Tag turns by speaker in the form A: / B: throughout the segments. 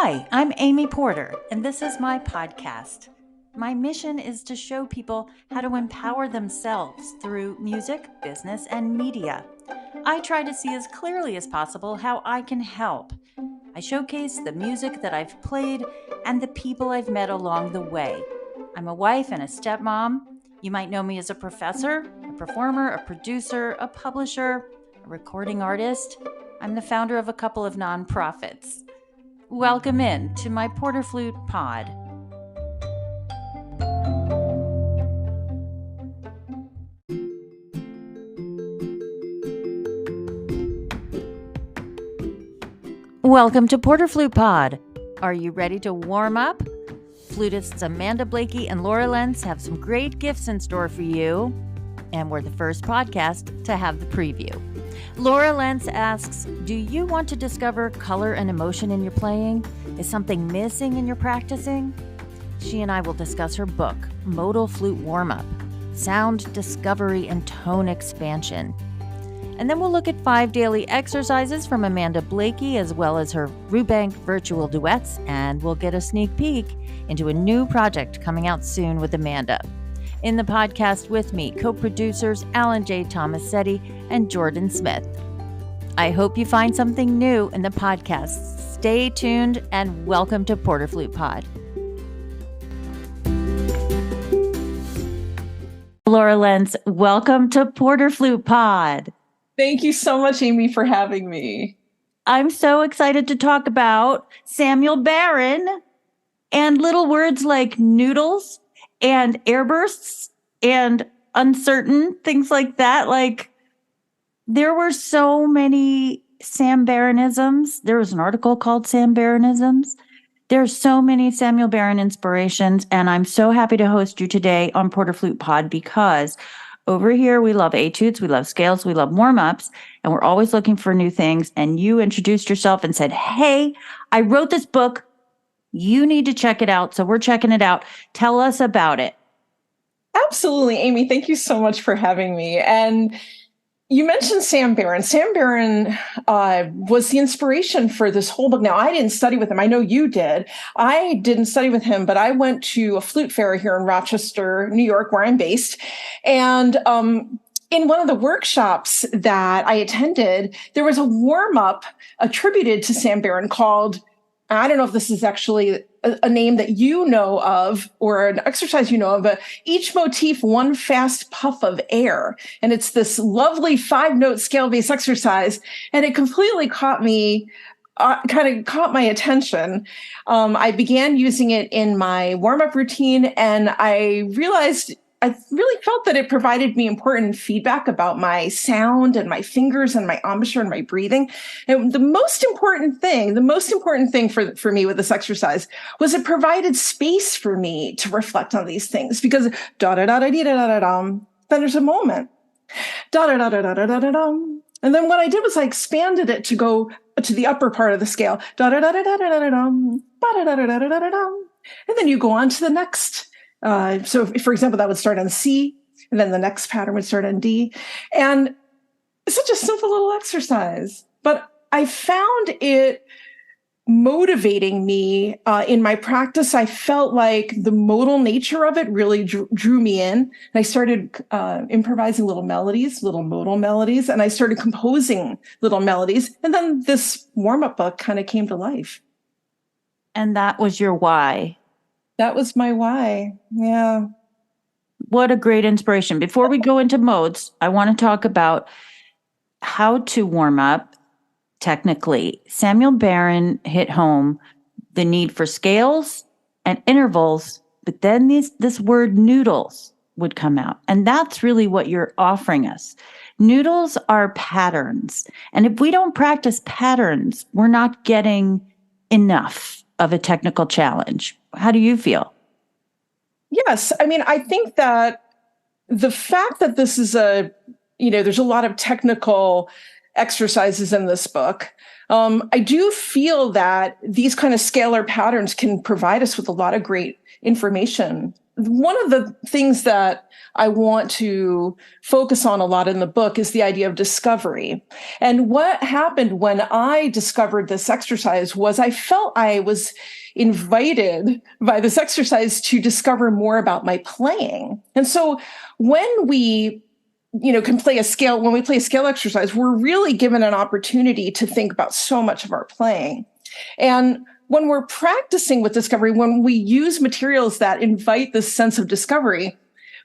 A: Hi, I'm Amy Porter, and this is my podcast. My mission is to show people how to empower themselves through music, business, and media. I try to see as clearly as possible how I can help. I showcase the music that I've played and the people I've met along the way. I'm a wife and a stepmom. You might know me as a professor, a performer, a producer, a publisher, a recording artist. I'm the founder of a couple of nonprofits. Welcome in to my Porter Flute Pod. Welcome to Porter Flute Pod. Are you ready to warm up? Flutists Amanda Blaikie and Laura Lentz have some great gifts in store for you, and we're the first podcast to have the preview. Laura Lentz asks, do you want to discover color and emotion in your playing? Is something missing in your practicing? She and I will discuss her book, Modal Flute Warmup, Sound Discovery and Tone Expansion. And then we'll look at 5 daily exercises from Amanda Blaikie, as well as her Rubank virtual duets, and we'll get a sneak peek into a new project coming out soon with Amanda. In the podcast with me, co-producers Alan J. Tomasetti and Jordan Smith. I hope you find something new in the podcast. Stay tuned and welcome to Porter Flute Pod. Laura Lentz, welcome to Porter Flute Pod.
B: Thank you so much, Amy, for having me.
A: I'm so excited to talk about Samuel Baron and little words like noodles and airbursts and uncertain, things like that. Like, there were so many Sam Baronisms. There was an article called Sam Baronisms. There's so many Samuel Baron inspirations, and I'm so happy to host you today on Porter Flute Pod because over here we love etudes, we love scales, we love warm-ups, and we're always looking for new things. And you introduced yourself and said, hey, I wrote this book. You need to check it out. So we're checking it out. Tell us about it.
B: Absolutely, Amy. Thank you so much for having me. And you mentioned Sam Baron. Sam Baron was the inspiration for this whole book. Now, I didn't study with him. I know you did. I didn't study with him, but I went to a flute fair here in Rochester, New York, where I'm based. And in one of the workshops that I attended, there was a warm-up attributed to Sam Baron called, I don't know if this is actually a name that you know of or an exercise you know of, but each motif, one fast puff of air. And it's this lovely 5-note scale-based exercise. And it completely caught me, kind of caught my attention. I began using it in my warm-up routine, and I realized I really felt that it provided me important feedback about my sound and my fingers and my embouchure and my breathing. And the most important thing for me with this exercise was it provided space for me to reflect on these things, because da-da-da-da-dee-da-da-da-dum, then there's a moment. Da-da-da-da-da-da-da-dum. And then what I did was I expanded it to go to the upper part of the scale. Da-da-da-da-da-da-da-dum, ba-da-da-da-da-da-da-dum. And then you go on to the next. So, for example, that would start on C, and then the next pattern would start on D. And it's such a simple little exercise, but I found it motivating me in my practice. I felt like the modal nature of it really drew me in. And I started improvising little modal melodies, and I started composing little melodies. And then this warm-up book kind of came to life.
A: And that was your why.
B: That was my why. Yeah.
A: What a great inspiration. Before we go into modes, I want to talk about how to warm up technically. Samuel Baron hit home the need for scales and intervals, but then this word noodles would come out. And that's really what you're offering us. Noodles are patterns. And if we don't practice patterns, we're not getting enough of a technical challenge. How do you feel?
B: Yes. I mean, I think that the fact that this is there's a lot of technical exercises in this book. I do feel that these kind of scalar patterns can provide us with a lot of great information one of the things that I want to focus on a lot in the book is the idea of discovery. And what happened when I discovered this exercise was I felt I was invited by this exercise to discover more about my playing. And so when we can play a scale, when we play a scale exercise, we're really given an opportunity to think about so much of our playing. And when we're practicing with discovery, when we use materials that invite this sense of discovery,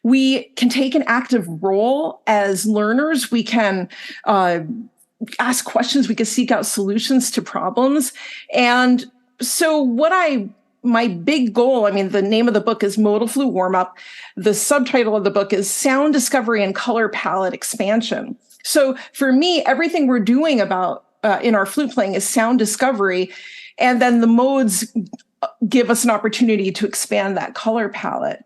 B: we can take an active role as learners. We can ask questions. We can seek out solutions to problems. And so my big goal, the name of the book is Modal Flute Warmup. The subtitle of the book is Sound Discovery and Color Palette Expansion. So for me, everything we're doing about in our flute playing is sound discovery. And then the modes give us an opportunity to expand that color palette.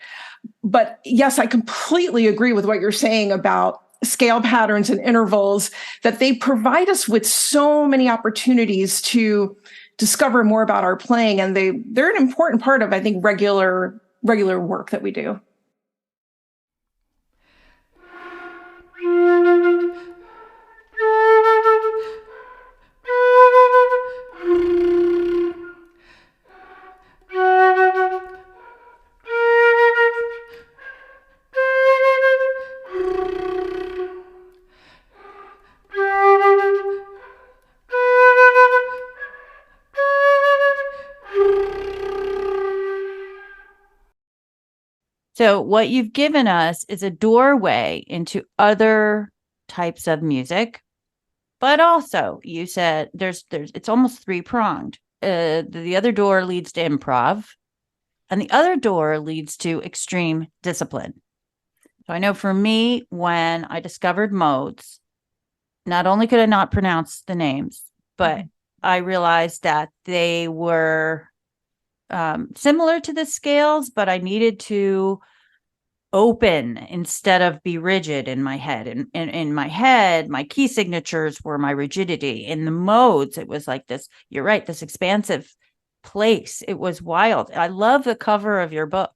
B: But yes, I completely agree with what you're saying about scale patterns and intervals, that they provide us with so many opportunities to discover more about our playing. And they're an important part of, I think, regular work that we do.
A: So what you've given us is a doorway into other types of music, but also you said there's it's almost three-pronged. The other door leads to improv, and the other door leads to extreme discipline. So I know for me, when I discovered modes, not only could I not pronounce the names, but I realized that they were similar to the scales, but I needed to open instead of be rigid in my head. And in my head, my key signatures were my rigidity. In the modes, it was like this, you're right, this expansive place. It was wild. I love the cover of your book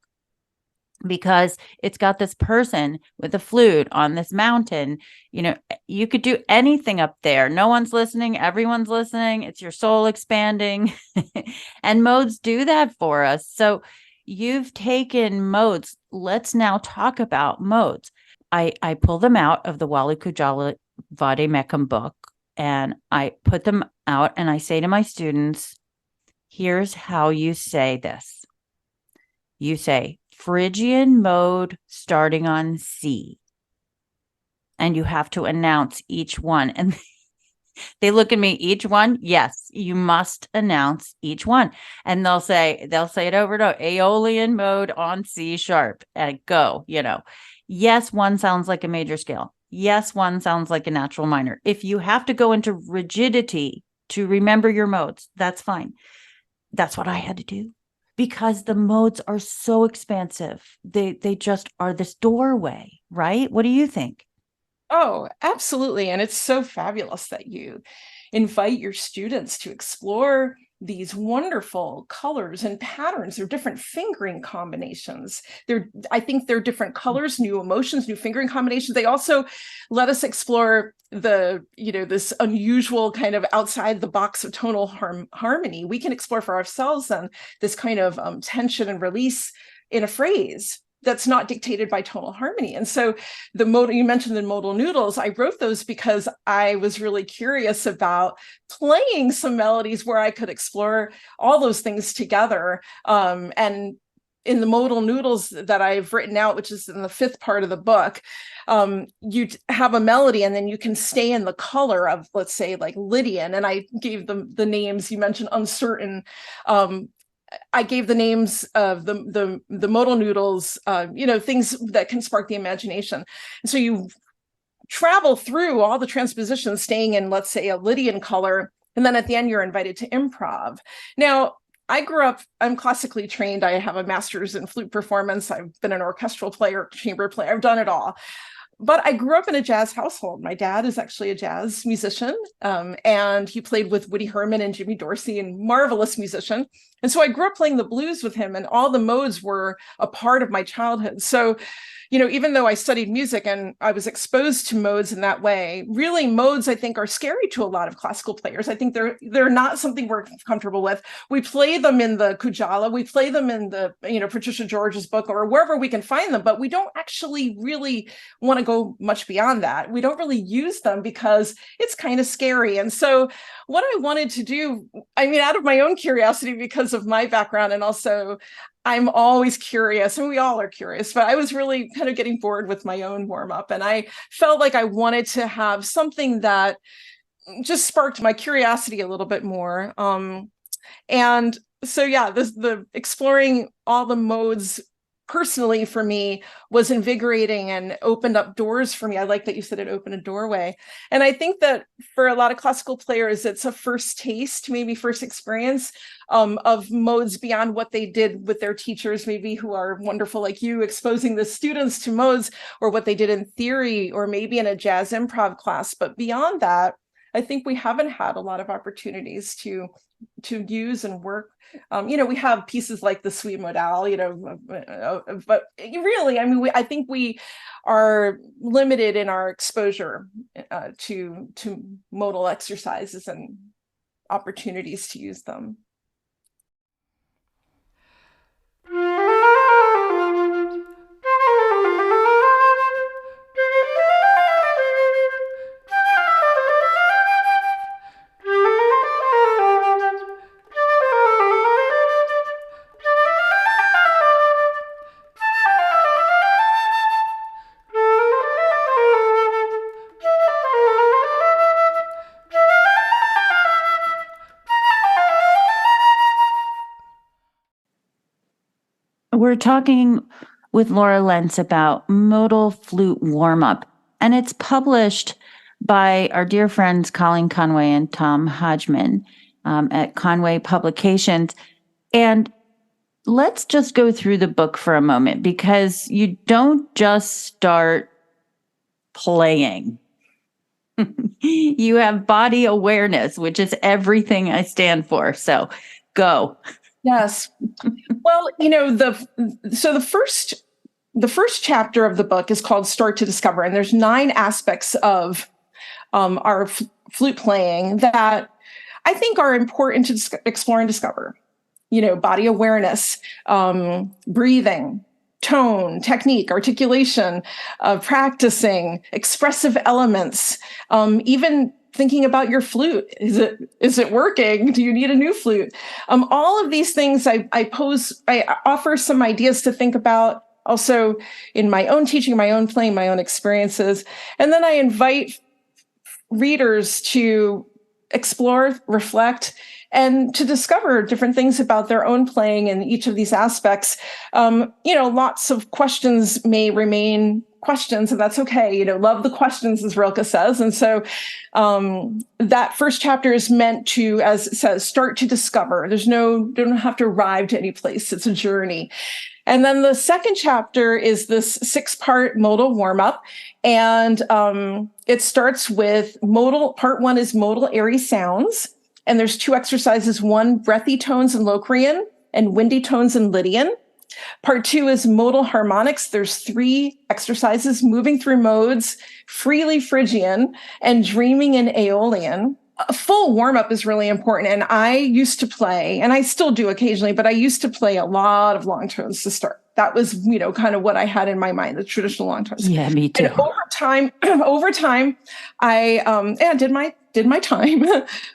A: because it's got this person with a flute on this mountain. You could do anything up there. No one's listening. Everyone's listening. It's your soul expanding. And modes do that for us. So you've taken modes. Let's now talk about modes. I pull them out of the Wali Kujala Vade Mekam book, and I put them out, and I say to my students, here's how you say this. You say Phrygian mode starting on C. And you have to announce each one. And they look at me, each one? Yes, you must announce each one. And they'll say it over and over. Aeolian mode on C sharp. And go, Yes, one sounds like a major scale. Yes, one sounds like a natural minor. If you have to go into rigidity to remember your modes, that's fine. That's what I had to do. Because the modes are so expansive. They just are this doorway, right? What do you think?
B: Oh, absolutely. And it's so fabulous that you invite your students to explore these wonderful colors and patterns. They're different fingering combinations. I think they're different colors, new emotions, new fingering combinations. They also let us explore this unusual kind of outside the box of tonal harmony. We can explore for ourselves then this kind of tension and release in a phrase that's not dictated by tonal harmony. And so you mentioned the modal noodles. I wrote those because I was really curious about playing some melodies where I could explore all those things together. And in the modal noodles that I've written out, which is in the 5th part of the book, you have a melody and then you can stay in the color of, let's say, like Lydian. And I gave them the names. You mentioned uncertain. I gave the names of the modal noodles, things that can spark the imagination. And so you travel through all the transpositions, staying in, let's say, a Lydian color, and then at the end, you're invited to improv. Now, I'm classically trained. I have a master's in flute performance. I've been an orchestral player, chamber player. I've done it all. but I grew up in a jazz household. My dad is actually a jazz musician, and he played with Woody Herman and Jimmy Dorsey, and marvelous musician. And so I grew up playing the blues with him, and all the modes were a part of my childhood. So, even though I studied music and I was exposed to modes in that way, really modes, I think, are scary to a lot of classical players. I think they're not something we're comfortable with. We play them in the Kujala, we play them in the, Patricia George's book or wherever we can find them, but we don't actually really want to go much beyond that. We don't really use them because it's kind of scary. And so what I wanted to do, out of my own curiosity because of my background, and also I'm always curious, and we all are curious, but I was really kind of getting bored with my own warm up. And I felt like I wanted to have something that just sparked my curiosity a little bit more. And so, the exploring all the modes personally for me was invigorating and opened up doors for me. I like that you said it opened a doorway. And I think that for a lot of classical players, it's a first taste, maybe first experience of modes beyond what they did with their teachers, maybe who are wonderful like you, exposing the students to modes, or what they did in theory, or maybe in a jazz improv class. But beyond that, I think we haven't had a lot of opportunities to use and work. We have pieces like the Suite Modal, but really, I think we are limited in our exposure to modal exercises and opportunities to use them.
A: We're talking with Laura Lentz about Modal Flute Warmup, and it's published by our dear friends Colleen Conway and Tom Hodgman at Conway Publications. And let's just go through the book for a moment, because you don't just start playing. You have body awareness, which is everything I stand for. So go.
B: Yes. Well, the first chapter of the book is called Start to Discover, and there's 9 aspects of our flute playing that I think are important to explore and discover. Body awareness, breathing, tone, technique, articulation, practicing, expressive elements, even thinking about your flute. Is it working? Do you need a new flute? All of these things I offer some ideas to think about also in my own teaching, my own playing, my own experiences. And then I invite readers to explore, reflect, and to discover different things about their own playing in each of these aspects. Lots of questions may remain questions, and that's okay. Love the questions, as Rilke says. And so that first chapter is meant to, as it says, start to discover. Don't have to arrive to any place. It's a journey. And then the second chapter is this 6-part modal warm-up. And it starts with modal. Part 1 is modal airy sounds. And there's 2 exercises, 1 breathy tones in Locrian and windy tones in Lydian. Part 2 is modal harmonics. There's 3 exercises, moving through modes, freely Phrygian and dreaming in Aeolian. A full warm-up is really important. And I used to play, and I still do occasionally, but I used to play a lot of long tones to start. That was, kind of what I had in my mind, the traditional long tones.
A: Yeah, me too.
B: And over time, I did my time.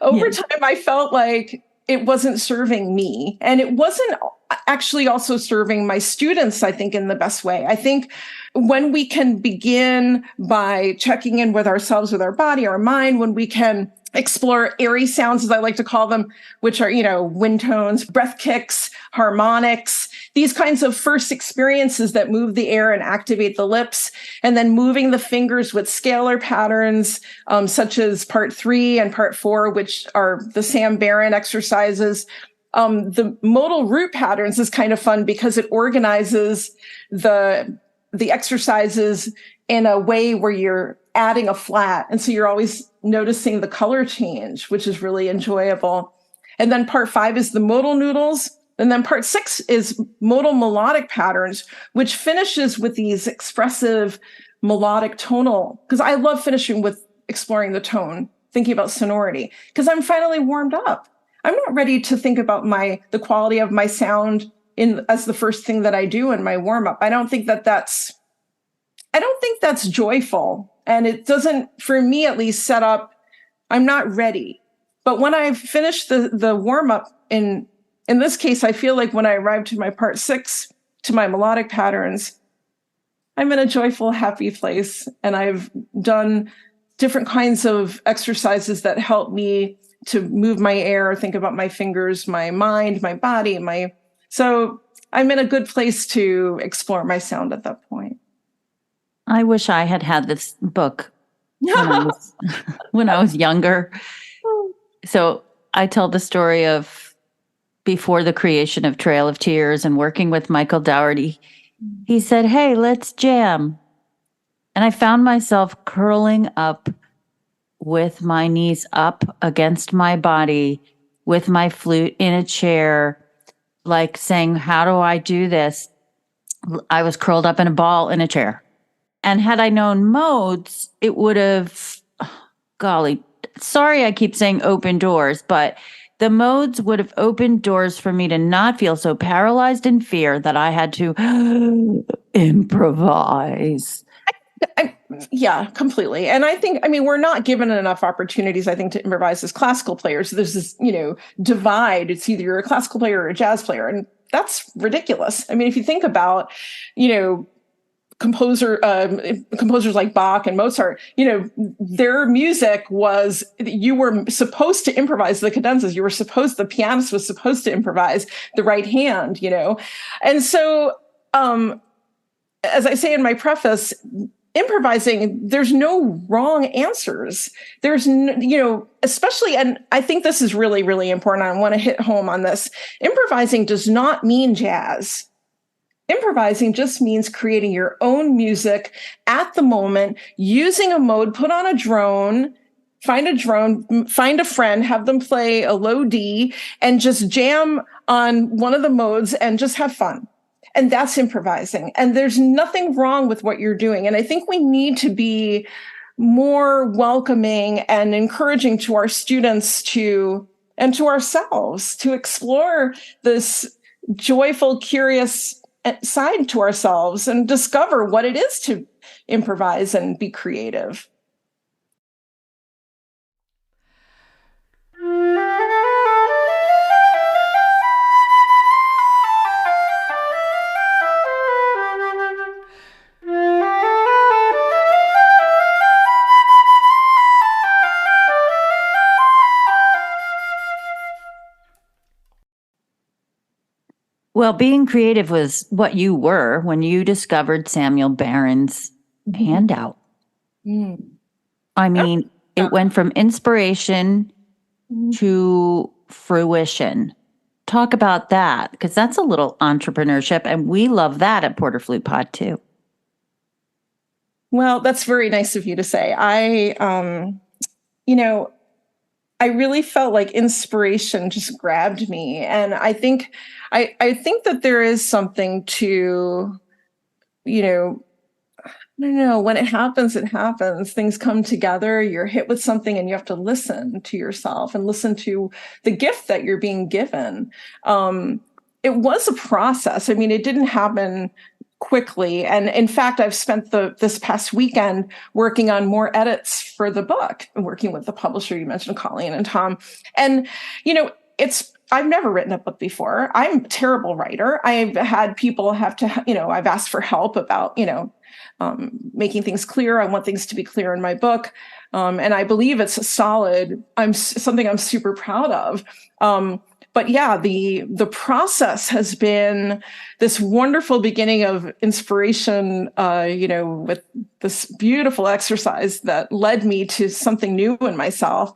B: Over time, I felt like it wasn't serving me, and it wasn't actually also serving my students, I think, in the best way. I think when we can begin by checking in with ourselves, with our body, our mind, when we can explore airy sounds, as I like to call them, which are, wind tones, breath kicks, harmonics, these kinds of first experiences that move the air and activate the lips, and then moving the fingers with scalar patterns, such as part 3 and part 4, which are the Sam Barron exercises. The modal root patterns is kind of fun because it organizes the exercises in a way where you're adding a flat. And so you're always noticing the color change, which is really enjoyable. And then part 5 is the modal noodles. And then part 6 is modal melodic patterns, which finishes with these expressive melodic tonal, because I love finishing with exploring the tone, thinking about sonority, because I'm finally warmed up. I'm not ready to think about the quality of my sound as the first thing that I do in my warm up. I don't think that's joyful. And it doesn't, for me at least, set up, I'm not ready. But when I've finished the warm up, in this case, I feel like when I arrive to my part 6, to my melodic patterns, I'm in a joyful, happy place. And I've done different kinds of exercises that help me to move my air, think about my fingers, my mind, my body, so I'm in a good place to explore my sound at that point.
A: I wish I had this book when I was younger. So I tell the story of before the creation of Trail of Tears and working with Michael Dougherty. He said, "Hey, let's jam." And I found myself curling up with my knees up against my body with my flute in a chair, like saying, "How do I do this?" I was curled up in a ball in a chair. And had I known modes, it would have, golly, sorry I keep saying open doors, but the modes would have opened doors for me to not feel so paralyzed in fear that I had to improvise.
B: Yeah, completely. And I think, we're not given enough opportunities, I think, to improvise as classical players. There's this, divide. It's either you're a classical player or a jazz player. And that's ridiculous. If you think about, composers like Bach and Mozart, their music was, you were supposed to improvise the cadenzas. The pianist was supposed to improvise the right hand, And so, as I say in my preface, improvising, there's no wrong answers. There's no, especially, and I think this is really, really important. I want to hit home on this. Improvising does not mean jazz. Improvising just means creating your own music at the moment, using a mode, put on a drone, find a friend, have them play a low D, and just jam on one of the modes and just have fun. And that's improvising. And there's nothing wrong with what you're doing. And I think we need to be more welcoming and encouraging to our students and to ourselves to explore this joyful, curious side to ourselves and discover what it is to improvise and be creative.
A: Well, being creative was what you were when you discovered Samuel Barron's handout. It went from inspiration to fruition. Talk about that, because that's a little entrepreneurship, and we love that at Porter Flute Pod too.
B: Well, that's very nice of you to say. I really felt like inspiration just grabbed me. And I think that there is something to, I don't know, when it happens, things come together, you're hit with something and you have to listen to yourself and listen to the gift that you're being given. It was a process. It didn't happen quickly. And in fact, I've spent this past weekend working on more edits for the book and working with the publisher. You mentioned Colleen and Tom. And, I've never written a book before. I'm a terrible writer. I've had people have to, I've asked for help about, making things clear. I want things to be clear in my book. And I believe it's something I'm super proud of. But yeah, the process has been this wonderful beginning of inspiration, with this beautiful exercise that led me to something new in myself,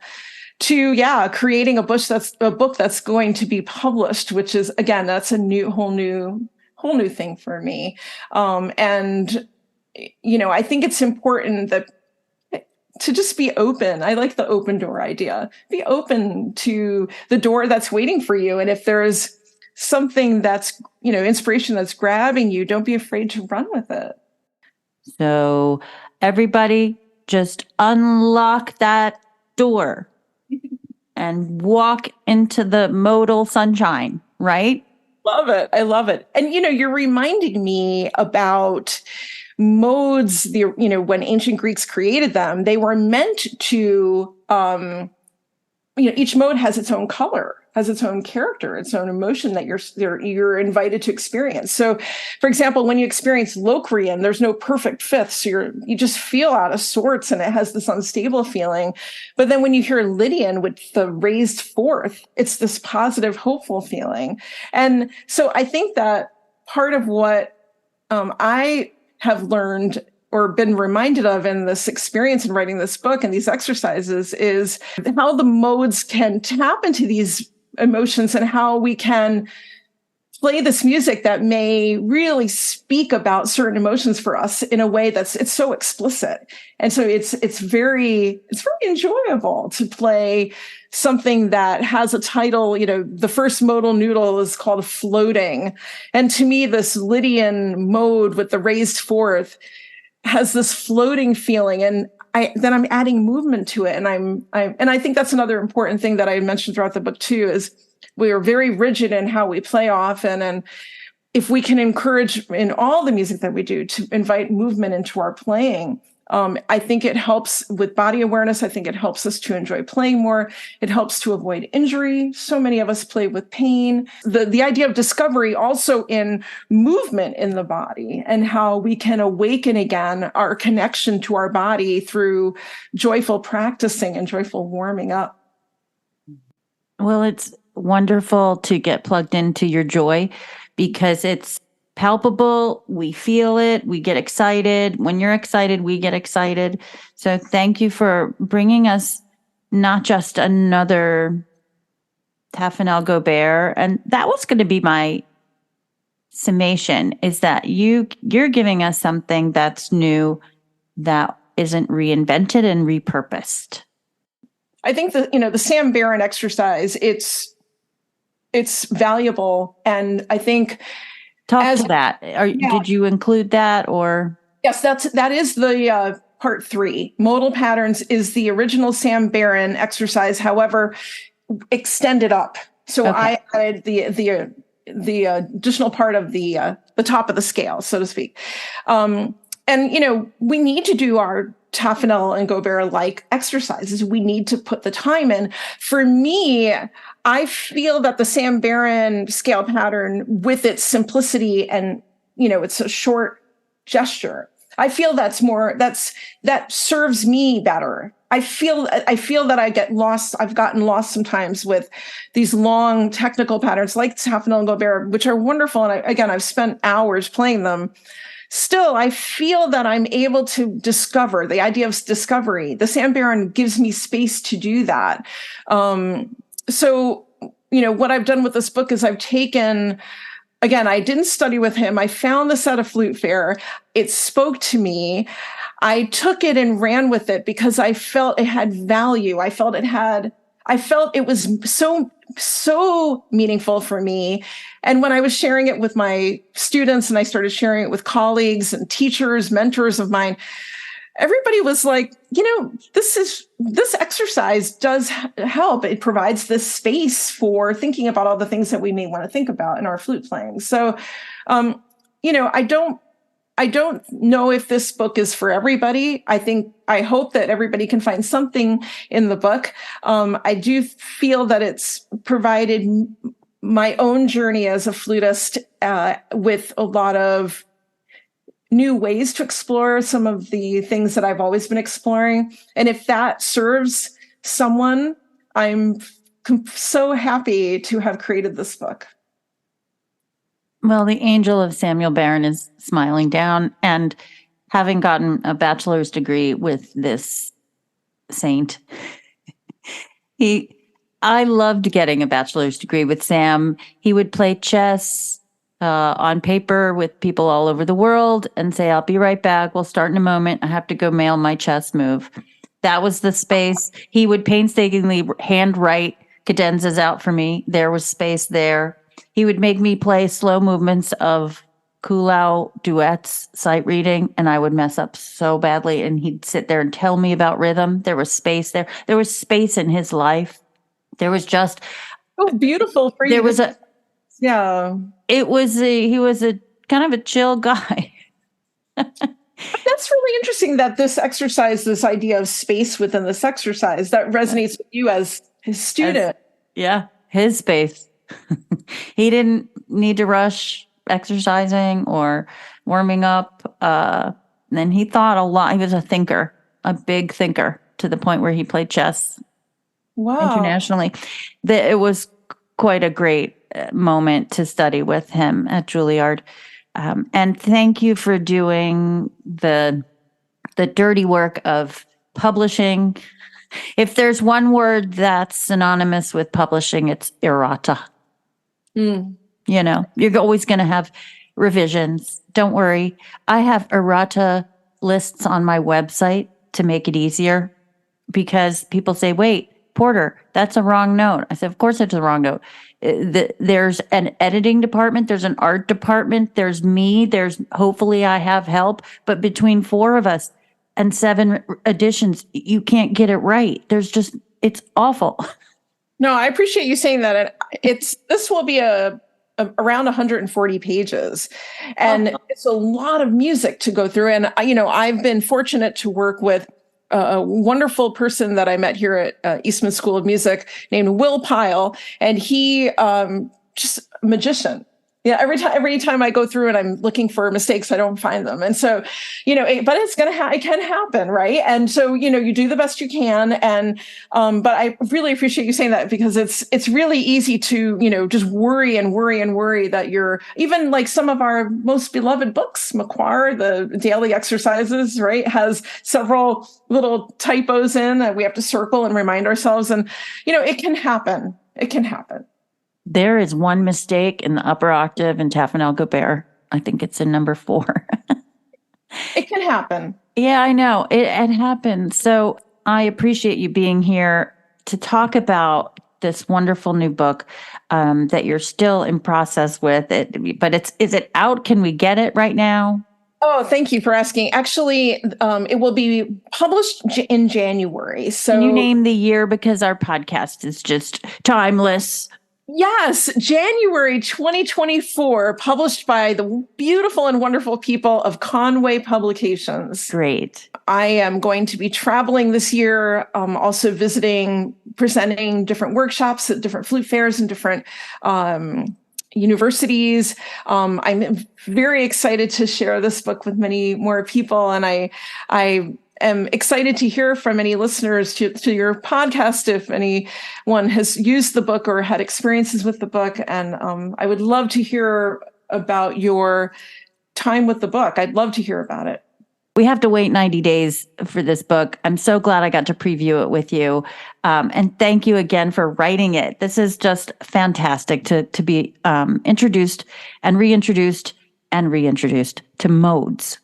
B: to creating a book that's going to be published, which is, again, that's a whole new thing for me. And I think it's important that to just be open. I like the open door idea. Be open to the door that's waiting for you. And if there's something that's, inspiration that's grabbing you, don't be afraid to run with it.
A: So everybody just unlock that door and walk into the modal sunshine, right?
B: Love it. I love it. And, you're reminding me about modes, when ancient Greeks created them, they were meant to, each mode has its own color, has its own character, its own emotion that you're invited to experience. So, for example, when you experience Locrian, there's no perfect fifth, so you just feel out of sorts, and it has this unstable feeling. But then when you hear Lydian with the raised fourth, it's this positive, hopeful feeling. And so I think that part of what I have learned or been reminded of in this experience in writing this book and these exercises is how the modes can tap into these emotions and how we can play this music that may really speak about certain emotions for us in a way it's so explicit. And so it's very enjoyable to play something that has a title. The first modal noodle is called Floating. And to me, this Lydian mode with the raised fourth has this floating feeling, and then I'm adding movement to it. And I think that's another important thing that I mentioned throughout the book too, is we are very rigid in how we play often. And if we can encourage in all the music that we do to invite movement into our playing, I think it helps with body awareness. I think it helps us to enjoy playing more. It helps to avoid injury. So many of us play with pain. The idea of discovery also in movement in the body and how we can awaken again our connection to our body through joyful practicing and joyful warming up.
A: Well, it's wonderful to get plugged into your joy because it's palpable. We feel it. We get excited. When you're excited, we get excited. So thank you for bringing us not just another Taffanel Gobert. And that was going to be my summation, is that you're giving us something that's new, that isn't reinvented and repurposed.
B: I think the Sam Barron exercise, it's valuable. And I think
A: Talk to that. Did you include that or?
B: Yes, that is the part 3. Modal patterns is the original Sam Barron exercise, however, extended up. So okay. I added the additional part of the top of the scale, so to speak. And we need to do our Taffanel and Gobert-like exercises. We need to put the time in. For me, I feel that the Sam Barron scale pattern, with its simplicity and, it's a short gesture, I feel that serves me better. I feel that I get lost. I've gotten lost sometimes with these long technical patterns like Taffanel and Gobert, which are wonderful. And I've spent hours playing them. Still, I feel that I'm able to discover the idea of discovery. The Sam Barron gives me space to do that. So, what I've done with this book is I've taken, again, I didn't study with him. I found this at a flute fair. It spoke to me. I took it and ran with it because I felt it had value. I felt it was so meaningful for me. And when I was sharing it with my students and I started sharing it with colleagues and teachers, mentors of mine, everybody was like, this exercise does help. It provides this space for thinking about all the things that we may want to think about in our flute playing. So, I don't know if this book is for everybody. I hope that everybody can find something in the book. I do feel that it's provided my own journey as a flutist with a lot of new ways to explore some of the things that I've always been exploring. And if that serves someone, I'm so happy to have created this book.
A: Well, the angel of Samuel Barron is smiling down, and having gotten a bachelor's degree with this saint, I loved getting a bachelor's degree with Sam. He would play chess on paper with people all over the world and say, I'll be right back. We'll start in a moment. I have to go mail my chess move. That was the space. He would painstakingly handwrite cadenzas out for me. There was space there. He would make me play slow movements of Kulau duets, sight reading, and I would mess up so badly. And he'd sit there and tell me about rhythm. There was space there. There was space in his life. There was just
B: beautiful for you.
A: There was a
B: He
A: was a kind of a chill guy.
B: That's really interesting that this idea of space within this exercise, that resonates with you as his student.
A: His space. He didn't need to rush exercising or warming up. And he thought a lot. He was a thinker, a big thinker, to the point where he played chess internationally. It was quite a great moment to study with him at Juilliard. And thank you for doing the dirty work of publishing. If there's one word that's synonymous with publishing, it's errata. You know, you're always going to have revisions. Don't worry. I have errata lists on my website to make it easier, because people say, wait, Porter, that's a wrong note. I said, of course it's a wrong note. There's an editing department. There's an art department. There's me. Hopefully I have help. But between 4 of us and 7 editions, you can't get it right. It's awful.
B: No, I appreciate you saying that. This will be around 140 pages, and it's a lot of music to go through. And I've been fortunate to work with a wonderful person that I met here at Eastman School of Music named Will Pyle, and he just a magician. Yeah, every time I go through and I'm looking for mistakes, I don't find them. And so, but it can happen, right? And so, you do the best you can. And but I really appreciate you saying that, because it's really easy to, just worry that you're, even like some of our most beloved books, Macquarie, the daily exercises, right, has several little typos in that we have to circle and remind ourselves. And, it can happen. It can happen.
A: There is one mistake in the upper octave in Tafanel Gobert. I think it's in number 4.
B: It can happen.
A: Yeah, I know. It happens. So I appreciate you being here to talk about this wonderful new book that you're still in process with. But is it out? Can we get it right now?
B: Oh, thank you for asking. Actually, it will be published in January. So
A: can you name the year, because our podcast is just timeless?
B: Yes, January 2024, published by the beautiful and wonderful people of Conway Publications.
A: Great.
B: I am going to be traveling this year, also presenting different workshops at different flute fairs and different universities. I'm very excited to share this book with many more people, and I am excited to hear from any listeners to your podcast if anyone has used the book or had experiences with the book. And I would love to hear about your time with the book. I'd love to hear about it.
A: We have to wait 90 days for this book. I'm so glad I got to preview it with you. And thank you again for writing it. This is just fantastic to be introduced and reintroduced to modes.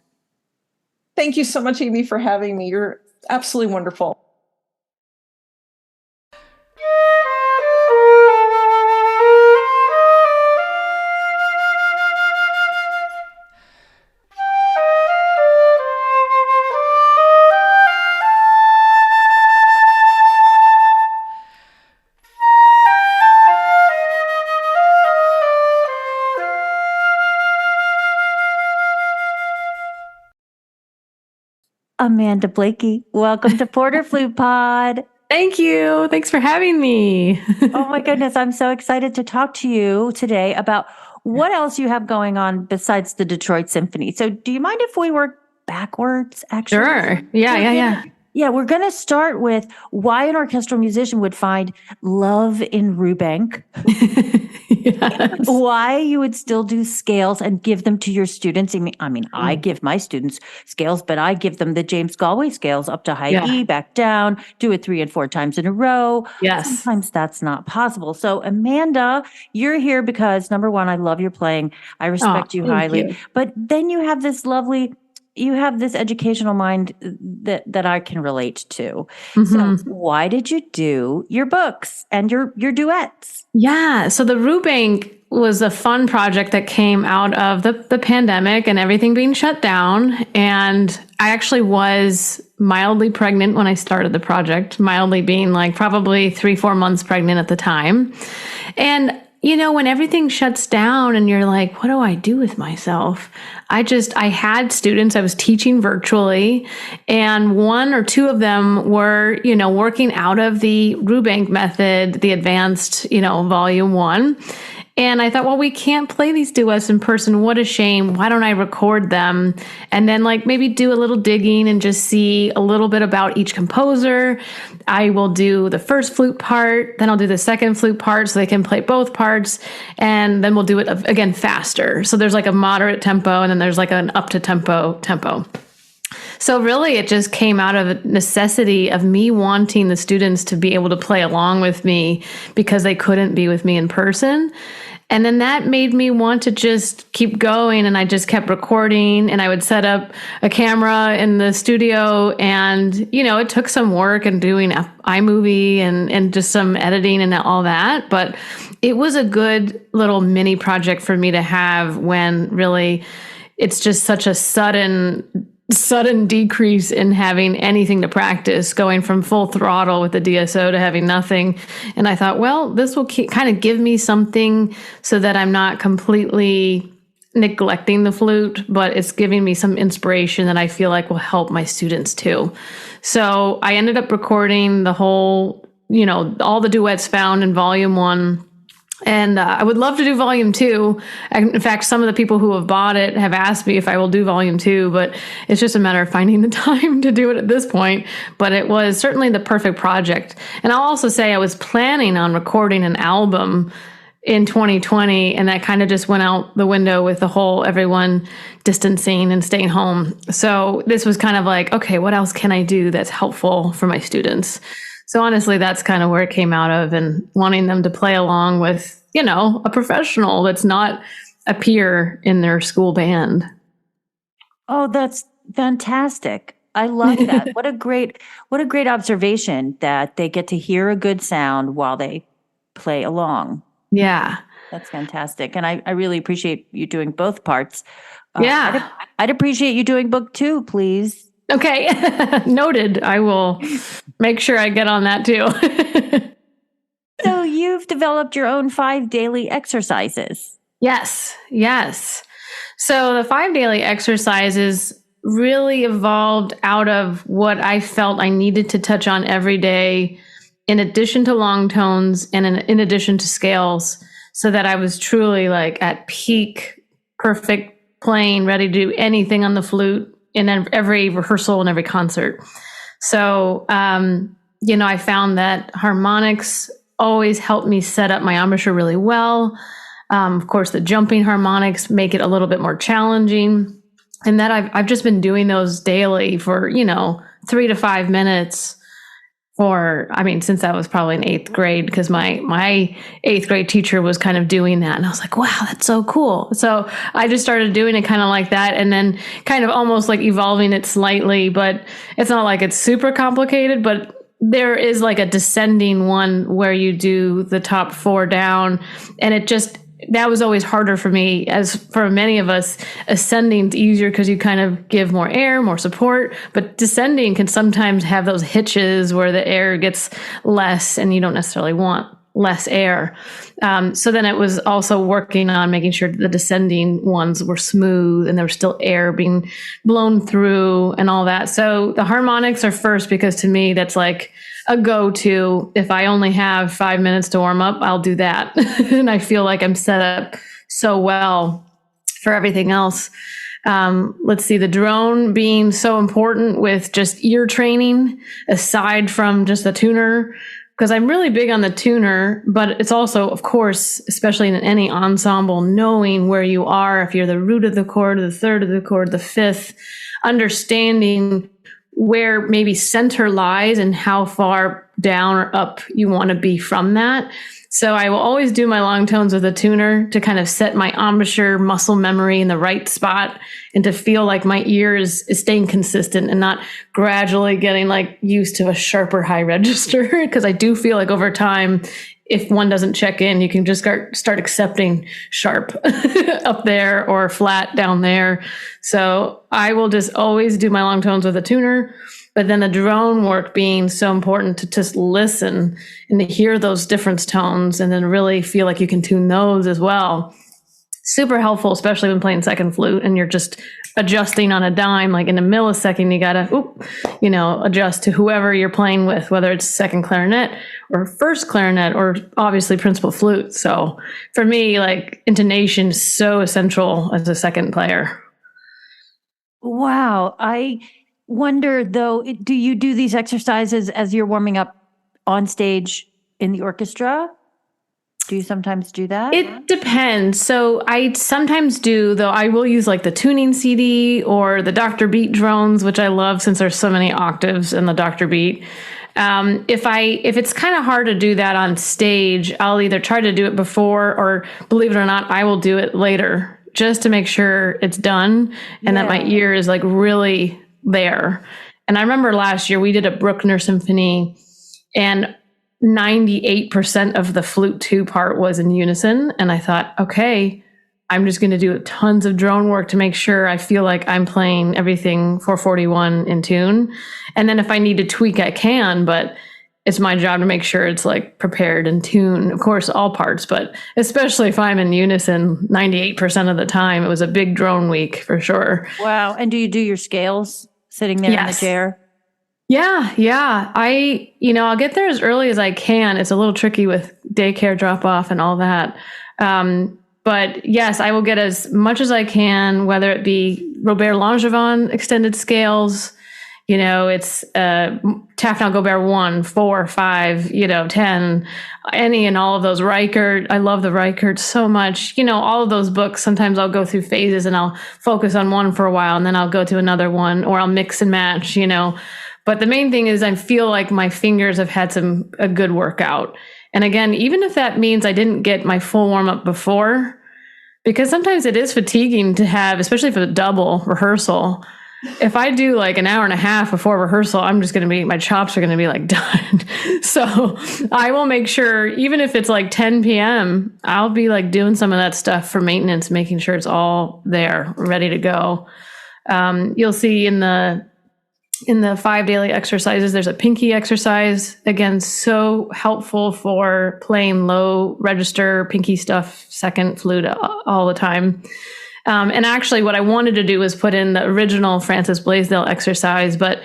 B: Thank you so much, Amy, for having me. You're absolutely wonderful.
A: Amanda Blaikie, welcome to Porter Flute Pod.
C: Thank you. Thanks for having me.
A: Oh my goodness, I'm so excited to talk to you today about what else you have going on besides the Detroit Symphony. So do you mind if we work backwards, actually?
C: Sure. Yeah.
A: Yeah, we're going to start with why an orchestral musician would find love in Rubank,
C: Yes.
A: why you would still do scales and give them to your students. I give my students scales, but I give them the James Galway scales up to high
C: Yeah.
A: E, back down, do it 3 and 4 times in a row.
C: Yes.
A: Sometimes that's not possible. So Amanda, you're here because number one, I love your playing. I respect you
C: thank
A: highly.
C: you.
A: But then you have this educational mind that I can relate to. So why did you do your books and your duets?
C: Yeah. So the Rubank was a fun project that came out of the pandemic and everything being shut down. And I actually was mildly pregnant when I started the project, mildly being like probably 3-4 months pregnant at the time. And when everything shuts down and you're like, what do I do with myself? I had students, I was teaching virtually, and 1 or 2 of them were, working out of the Rubank method, the advanced, volume 1. And I thought, well, we can't play these duets in person. What a shame. Why don't I record them? And then maybe do a little digging and just see a little bit about each composer. I will do the first flute part, then I'll do the second flute part so they can play both parts. And then we'll do it again faster. So there's a moderate tempo and then there's an up to tempo. So really it just came out of a necessity of me wanting the students to be able to play along with me because they couldn't be with me in person. And then that made me want to just keep going. And I just kept recording, and I would set up a camera in the studio. And, it took some work and doing iMovie and just some editing and all that. But it was a good little mini project for me to have when really it's just such a sudden decrease in having anything to practice, going from full throttle with the DSO to having nothing. And I thought, well, this will kind of give me something so that I'm not completely neglecting the flute, but it's giving me some inspiration that I feel like will help my students too. So I ended up recording the whole, all the duets found in volume 1. And I would love to do volume 2. In fact, some of the people who have bought it have asked me if I will do volume 2, but it's just a matter of finding the time to do it at this point. But it was certainly the perfect project. And I'll also say I was planning on recording an album in 2020, and that kind of just went out the window with the whole everyone distancing and staying home. So this was kind of like, okay, what else can I do that's helpful for my students? So honestly, that's kind of where it came out of, and wanting them to play along with, a professional that's not a peer in their school band.
A: Oh, that's fantastic. I love that. What a great observation that they get to hear a good sound while they play along.
C: Yeah.
A: That's fantastic. And I really appreciate you doing both parts.
C: Yeah.
A: I'd appreciate you doing book 2, please.
C: Okay. Noted. I will make sure I get on that too.
A: So you've developed your own 5 daily exercises.
C: Yes. So the 5 daily exercises really evolved out of what I felt I needed to touch on every day, in addition to long tones and in addition to scales, so that I was truly at peak, perfect playing, ready to do anything on the flute in every rehearsal and every concert. So, I found that harmonics always helped me set up my embouchure really well. Of course, the jumping harmonics make it a little bit more challenging. And that I've just been doing those daily for, 3 to 5 minutes since I was probably in 8th grade, because my 8th grade teacher was kind of doing that. And I was like, wow, that's so cool. So I just started doing it kind of like that, and then kind of almost evolving it slightly, but it's not like it's super complicated, but there is a descending one where you do the top 4 down. And that was always harder for me, as for many of us. Ascending's easier because you kind of give more air, more support, but descending can sometimes have those hitches where the air gets less and you don't necessarily want less air. So then it was also working on making sure the descending ones were smooth and there was still air being blown through and all that. So the harmonics are first, because to me, that's a go-to. If I only have 5 minutes to warm up, I'll do that. And I feel like I'm set up so well for everything else. Let's see, the drone being so important with just ear training, aside from just the tuner, because I'm really big on the tuner, but it's also, of course, especially in any ensemble, knowing where you are, if you're the root of the chord, the third of the chord, the fifth, understanding where maybe center lies and how far down or up you want to be from that. So I will always do my long tones with a tuner to kind of set my embouchure muscle memory in the right spot and to feel like my ear is staying consistent and not gradually getting like used to a sharper high register. Because I do feel like over time, if one doesn't check in, you can just start accepting sharp up there or flat down there. So I will just always do my long tones with a tuner. But then the drone work being so important to just listen and to hear those different tones and then really feel like you can tune those as well. Super helpful, especially when playing second flute and you're just adjusting on a dime. Like in a millisecond, you gotta, adjust to whoever you're playing with, whether it's second clarinet or first clarinet or obviously principal flute. So for me, like intonation is so essential as a second player.
A: Wow. I wonder though, do you do these exercises as you're warming up on stage in the orchestra? Do you sometimes do that?
C: It depends. So I sometimes do, though I will use like the tuning CD or the Dr. Beat drones, which I love since there's so many octaves in the Dr. Beat. If it's kind of hard to do that on stage, I'll either try to do it before or, believe it or not, I will do it later just to make sure it's done and that my ear is like really there. And I remember last year we did a Bruckner Symphony and 98% of the flute 2 part was in unison. And I thought, okay, I'm just going to do tons of drone work to make sure I feel like I'm playing everything 441 in tune. And then if I need to tweak, I can, but it's my job to make sure it's like prepared in tune. Of course, all parts, but especially if I'm in unison 98% of the time, it was a big drone week for sure.
A: Wow. And do you do your scales sitting there in the chair?
C: Yeah. I'll get there as early as I can. It's a little tricky with daycare drop off and all that. But yes, I will get as much as I can, whether it be Robert Langevin extended scales, it's Tafnel Gobert 1, 4, 5, 10, any and all of those. Reichert, I love the Reichert so much. All of those books, sometimes I'll go through phases and I'll focus on one for a while and then I'll go to another one or I'll mix and match, But the main thing is I feel like my fingers have had a good workout. And again, even if that means I didn't get my full warm up before, because sometimes it is fatiguing to have, especially for the double rehearsal. If I do like an hour and a half before rehearsal, my chops are going to be like done. So I will make sure, even if it's like 10 p.m., I'll be like doing some of that stuff for maintenance, making sure it's all there, ready to go. You'll see in the 5 daily exercises, there's a pinky exercise. Again, so helpful for playing low register pinky stuff, second flute all the time. And actually what I wanted to do was put in the original Francis Blaisdell exercise, but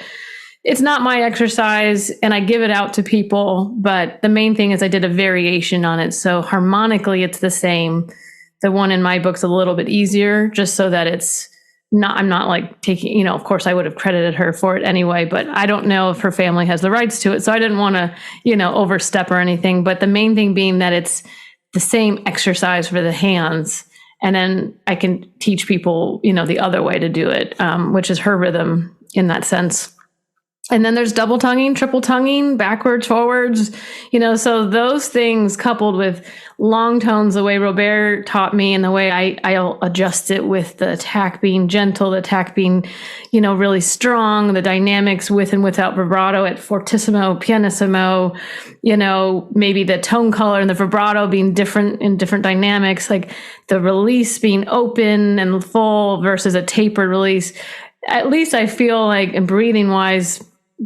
C: it's not my exercise and I give it out to people. But the main thing is I did a variation on it. So harmonically, it's the same. The one in my book's a little bit easier just so that I'm not like taking, of course I would have credited her for it anyway, but I don't know if her family has the rights to it. So I didn't want to, overstep or anything. But the main thing being that it's the same exercise for the hands. And then I can teach people, the other way to do it, which is her rhythm in that sense. And then there's double tonguing, triple tonguing, backwards, forwards, so those things coupled with long tones, the way Robert taught me and the way I'll adjust it with the attack being gentle, the attack being, really strong, the dynamics with and without vibrato at fortissimo, pianissimo, maybe the tone color and the vibrato being different in different dynamics, like the release being open and full versus a tapered release. At least I feel like, and breathing wise,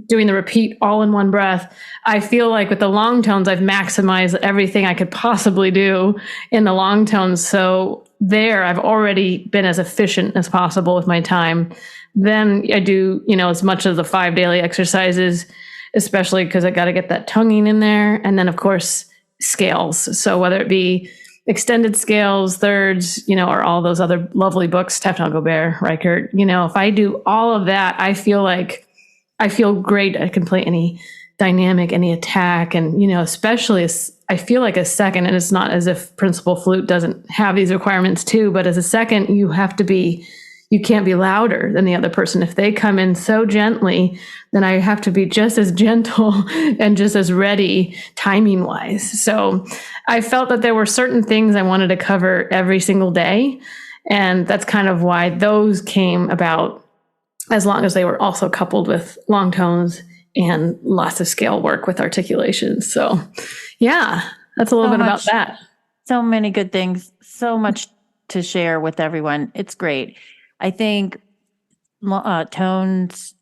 C: doing the repeat all in one breath, I feel like with the long tones, I've maximized everything I could possibly do in the long tones. So there, I've already been as efficient as possible with my time. Then I do, as much of the 5 daily exercises, especially because I got to get that tonguing in there. And then of course, scales. So whether it be, extended scales, thirds, or all those other lovely books, Tefnel Gobert, Reichert. If I do all of that, I feel great. I can play any dynamic, any attack, and especially I feel like a second, and it's not as if principal flute doesn't have these requirements too, but as a second, you can't be louder than the other person. If they come in so gently, then I have to be just as gentle and just as ready timing wise. So I felt that there were certain things I wanted to cover every single day. And that's kind of why those came about, as long as they were also coupled with long tones and lots of scale work with articulation. So yeah, that's a little bit about that.
A: So many good things, so much to share with everyone. It's great. I think long tones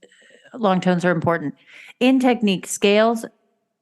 A: are important. In technique, scales,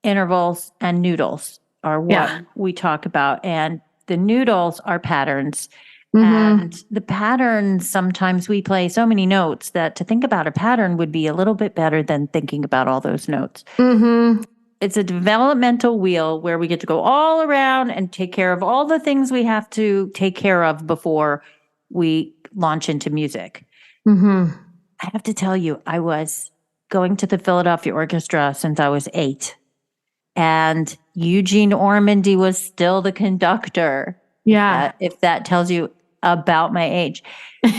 A: intervals, and noodles are what we talk about. And the noodles are patterns. And the patterns, sometimes we play so many notes that to think about a pattern would be a little bit better than thinking about all those notes. It's a developmental wheel where we get to go all around and take care of all the things we have to take care of before we launch into music. I have to tell you, I was going to the Philadelphia Orchestra since I was 8. And Eugene Ormandy was still the conductor.
C: Yeah.
A: If that tells you about my age.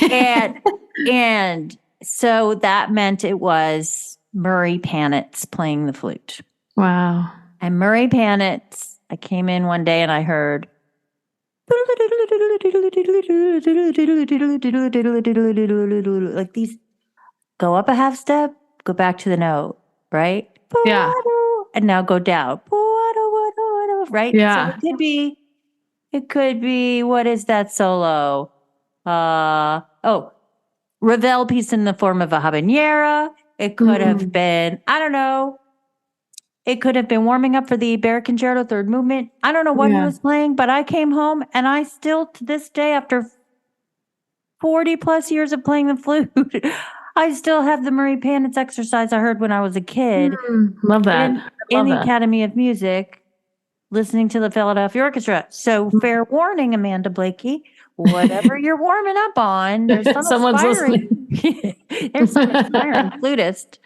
A: And so that meant it was Murray Panitz playing the flute.
C: Wow.
A: And Murray Panitz, I came in one day and I heard like these, go up a half step, go back to the note, right?
C: Yeah.
A: And now go down. Right?
C: Yeah.
A: So it could be, what is that solo? Ravel piece in the form of a habanera. It could have been, I don't know. It could have been warming up for the Barrett Concerto third movement. I don't know what he was playing, but I came home and I still, to this day, after 40 plus years of playing the flute, I still have the Murray Panitz exercise I heard when I was a kid.
C: Love that.
A: In the Academy of Music, listening to the Philadelphia Orchestra. So fair warning, Amanda Blaikie, whatever you're warming up on, there's some there's some inspiring flutist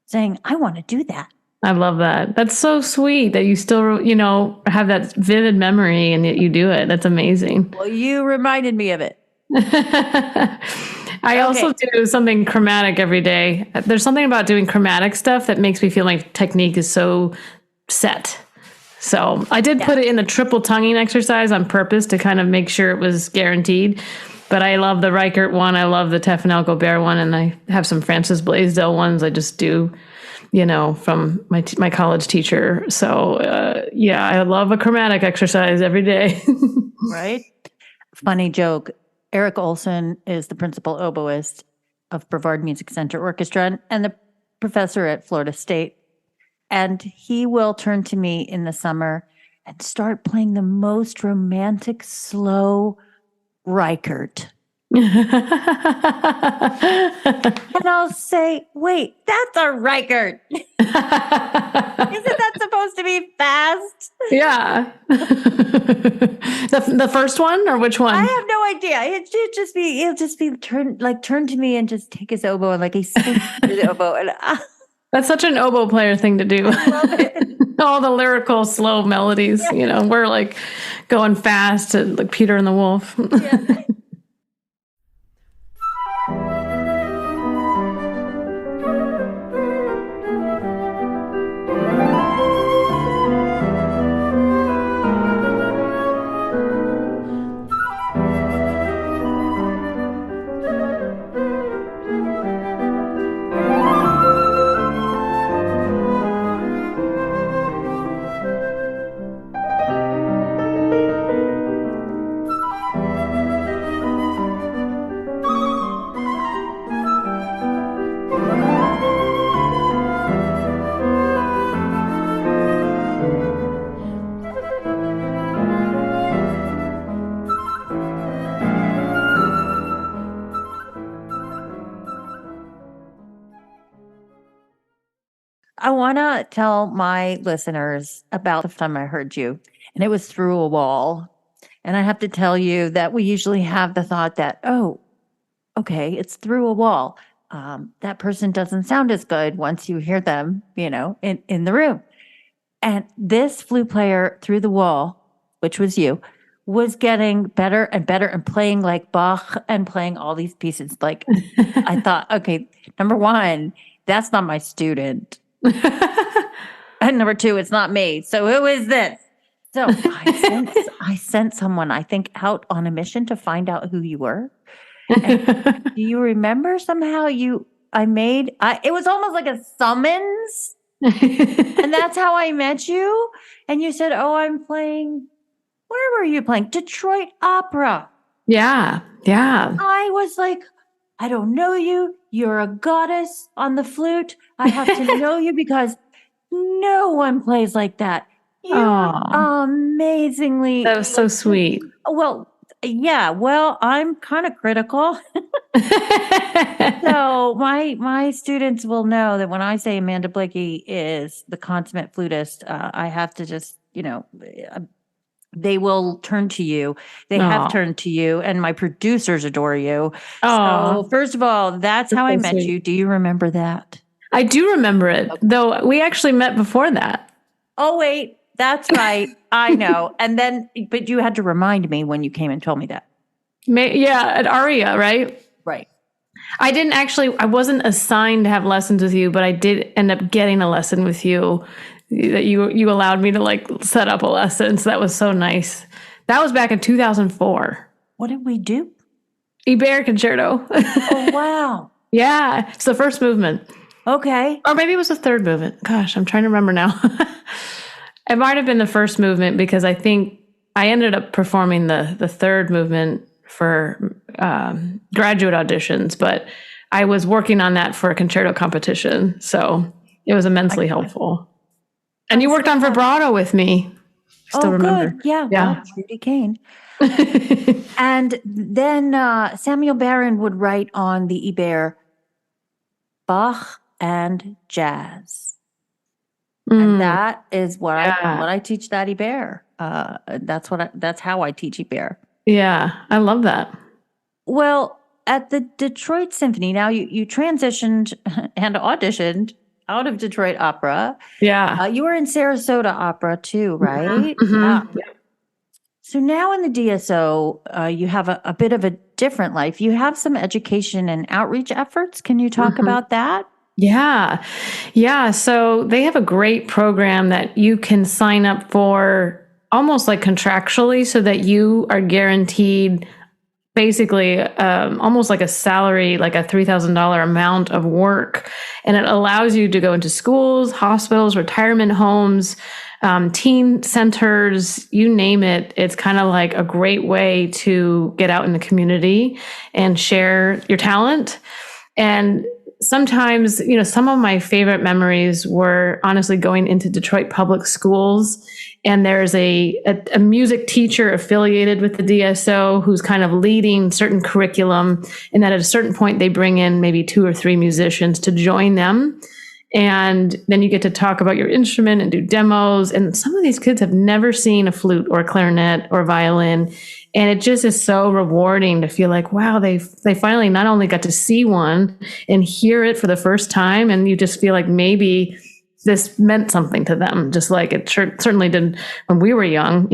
A: saying, I want to do that.
C: I love that. That's so sweet that you still, have that vivid memory and yet you do it. That's amazing.
A: Well, you reminded me of it.
C: I also do something chromatic every day. There's something about doing chromatic stuff that makes me feel like technique is so set. So I did put it in the triple tonguing exercise on purpose to kind of make sure it was guaranteed. But I love the Reichert one. I love the Tefnel Gobert one. And I have some Francis Blaisdell ones I just do, from my college teacher. So, I love a chromatic exercise every day.
A: Right? Funny joke. Eric Olson is the principal oboist of Brevard Music Center Orchestra and the professor at Florida State. And he will turn to me in the summer and start playing the most romantic, slow Reichert. And I'll say, wait, that's a Reichert. Isn't that supposed to be fast?
C: Yeah. The first one or which one?
A: I have no idea. He'll just be turn to me and just take his oboe and he sings his oboe. And
C: that's such an oboe player thing to do.
A: I love it.
C: All the lyrical, slow melodies, we're going fast to like Peter and the Wolf.
A: Yeah. I want to tell my listeners about the time I heard you, and it was through a wall. And I have to tell you that we usually have the thought that, oh, okay, it's through a wall. That person doesn't sound as good once you hear them, in the room. And this flute player through the wall, which was you, was getting better and better and playing like Bach and playing all these pieces. Like I thought, okay, number one, that's not my student. And number two, it's not me. So who is this? So I sent someone, I think, out on a mission to find out who you were. And do you remember somehow it was almost like a summons. And that's how I met you. And you said, oh, where were you playing? Detroit Opera.
C: Yeah. Yeah.
A: I was like, I don't know you. You're a goddess on the flute. I have to know you because no one plays like that. You're amazingly.
C: That was so sweet.
A: Well, yeah. Well, I'm kind of critical. So my students will know that when I say Amanda Blaikie is the consummate flutist, I have to just, they will turn to you. They have turned to you, and my producers adore you. So first of all, that's how I met you. Do you remember that?
C: I do remember it, though we actually met before that.
A: Oh, wait. That's right. I know. And then, but you had to remind me when you came and told me that.
C: Yeah, at Aria, right?
A: Right.
C: I wasn't assigned to have lessons with you, but I did end up getting a lesson with you that you allowed me to set up a lesson. So that was so nice. That was back in 2004.
A: What did we do?
C: Ibert Concerto.
A: Oh, wow.
C: Yeah. It's the first movement.
A: Okay.
C: Or maybe it was the third movement. Gosh, I'm trying to remember now. It might have been the first movement because I think I ended up performing the third movement for graduate auditions, but I was working on that for a concerto competition. So it was immensely helpful. And you worked on vibrato with me. Still remember.
A: Good. Yeah. Well, Judy Kane. And then Samuel Barron would write on the Ibert Bach and jazz. And that is what I teach that Ibert. That's how I teach Ibert.
C: Yeah, I love that.
A: Well, at the Detroit Symphony, now you transitioned and auditioned out of Detroit Opera.
C: Yeah.
A: You were in Sarasota Opera too, right?
C: Mm-hmm.
A: Yeah. So now in the DSO, you have a bit of a different life. You have some education and outreach efforts. Can you talk about that?
C: Yeah. Yeah. So they have a great program that you can sign up for almost like contractually so that you are guaranteed basically almost like a salary, like a $3,000 amount of work. And it allows you to go into schools, hospitals, retirement homes, teen centers, you name it. It's kind of like a great way to get out in the community and share your talent. And sometimes, some of my favorite memories were honestly going into Detroit public schools, and there's a music teacher affiliated with the DSO who's kind of leading certain curriculum, and that at a certain point they bring in maybe 2 or 3 musicians to join them. And then you get to talk about your instrument and do demos. And some of these kids have never seen a flute or a clarinet or violin. And it just is so rewarding to feel like, wow, they finally not only got to see one and hear it for the first time, and you just feel like maybe this meant something to them, just like it certainly did when we were young,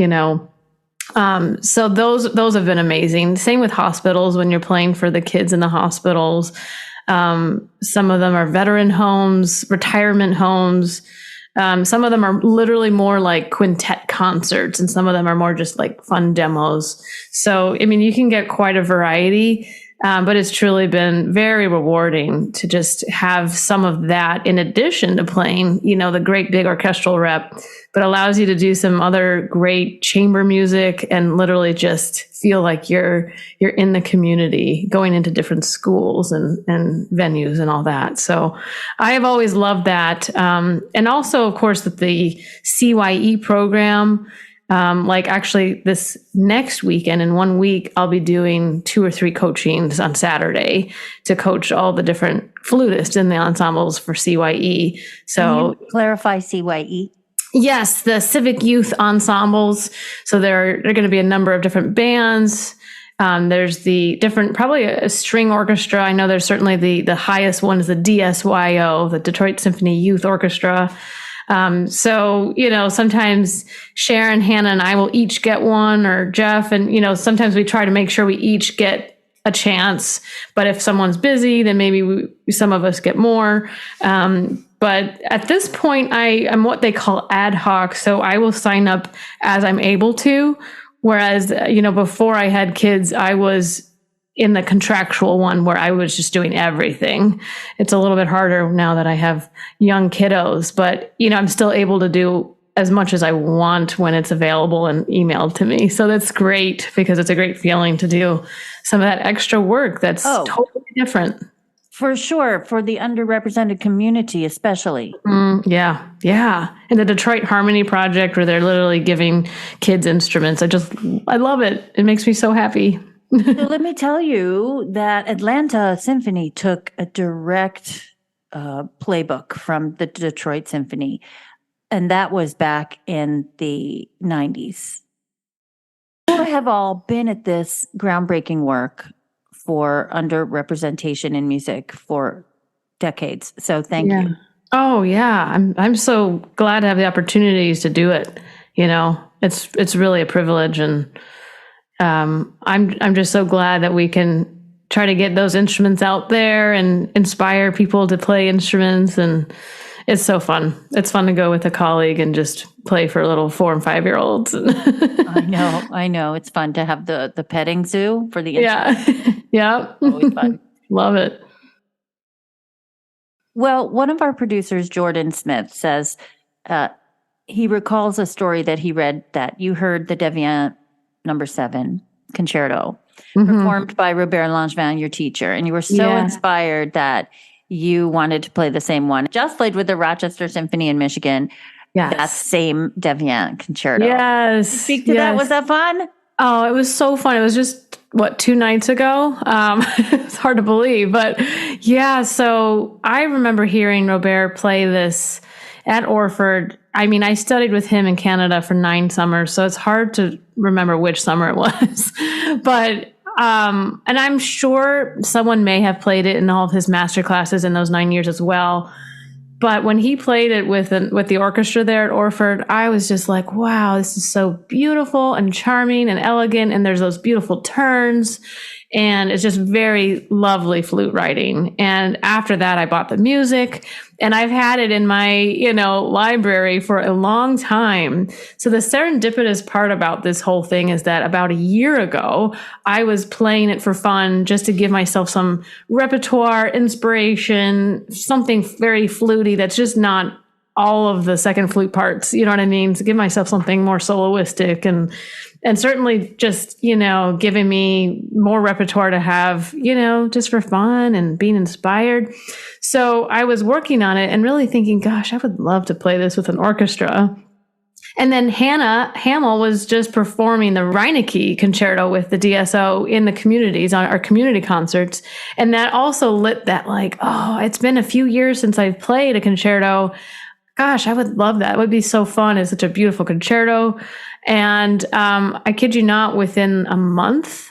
C: So those have been amazing. Same with hospitals when you're playing for the kids in the hospitals. Some of them are veteran homes, retirement homes. Some of them are literally more like quintet concerts, and some of them are more just like fun demos. So, you can get quite a variety, but it's truly been very rewarding to just have some of that in addition to playing, the great big orchestral rep, but allows you to do some other great chamber music and literally just feel like you're in the community, going into different schools and venues and all that. So I have always loved that. And also, of course, with the CYE program, actually this next weekend in 1 week, I'll be doing 2 or 3 coachings on Saturday to coach all the different flutists in the ensembles for CYE. So
A: can you clarify CYE?
C: Yes, the civic youth ensembles. So there are going to be a number of different bands. There's the different, probably a string orchestra. I know there's certainly the highest one is the DSYO, the Detroit Symphony Youth Orchestra. So, sometimes Sharon, Hannah, and I will each get one, or Jeff. And, sometimes we try to make sure we each get a chance. But if someone's busy, then maybe some of us get more. But at this point, I am what they call ad hoc. So I will sign up as I'm able to. Whereas, before I had kids, I was in the contractual one where I was just doing everything. It's a little bit harder now that I have young kiddos, but, I'm still able to do as much as I want when it's available and emailed to me. So that's great, because it's a great feeling to do some of that extra work that's totally different.
A: For sure. For the underrepresented community, especially.
C: Yeah. And the Detroit Harmony Project, where they're literally giving kids instruments. I love it. It makes me so happy.
A: So let me tell you that Atlanta Symphony took a direct playbook from the Detroit Symphony. And that was back in the 90s. You have all been at this groundbreaking work for underrepresentation in music for decades. So thank you.
C: Oh yeah. I'm so glad to have the opportunities to do it. It's really a privilege, and I'm just so glad that we can try to get those instruments out there and inspire people to play instruments. And it's so fun. It's fun to go with a colleague and just play for little 4 and 5 year olds.
A: I know. It's fun to have the petting zoo for the instruments.
C: Yeah.
A: Always fun.
C: Love it.
A: Well, one of our producers, Jordan Smith, says he recalls a story that he read that you heard the Deviant No. 7 concerto performed by Robert Langevin, your teacher, and you were so inspired that you wanted to play the same one. Just played with the Rochester Symphony in Michigan.
C: Yes.
A: That same Deviant concerto.
C: Yes.
A: Speak to that. Was that fun?
C: Oh, it was so fun. It was just, 2 nights ago? It's hard to believe, but yeah. So I remember hearing Robert play this at Orford. I mean, I studied with him in Canada for 9 summers, so it's hard to remember which summer it was. But and I'm sure someone may have played it in all of his master classes in those 9 years as well. But when he played it with the orchestra there at Orford, I was just like, wow, this is so beautiful and charming and elegant. And there's those beautiful turns. And it's just very lovely flute writing. And after that, I bought the music, and I've had it in my, library for a long time. So the serendipitous part about this whole thing is that about a year ago, I was playing it for fun, just to give myself some repertoire, inspiration, something very fluty that's just not all of the second flute parts. You know what I mean? To give myself something more soloistic, and certainly just, giving me more repertoire to have, just for fun and being inspired. So I was working on it and really thinking, gosh, I would love to play this with an orchestra. And then Hannah Hamill was just performing the Reinecke concerto with the DSO in the communities on our community concerts. And that also lit that it's been a few years since I've played a concerto. Gosh, I would love that. It would be so fun. It's such a beautiful concerto. And I kid you not, within a month,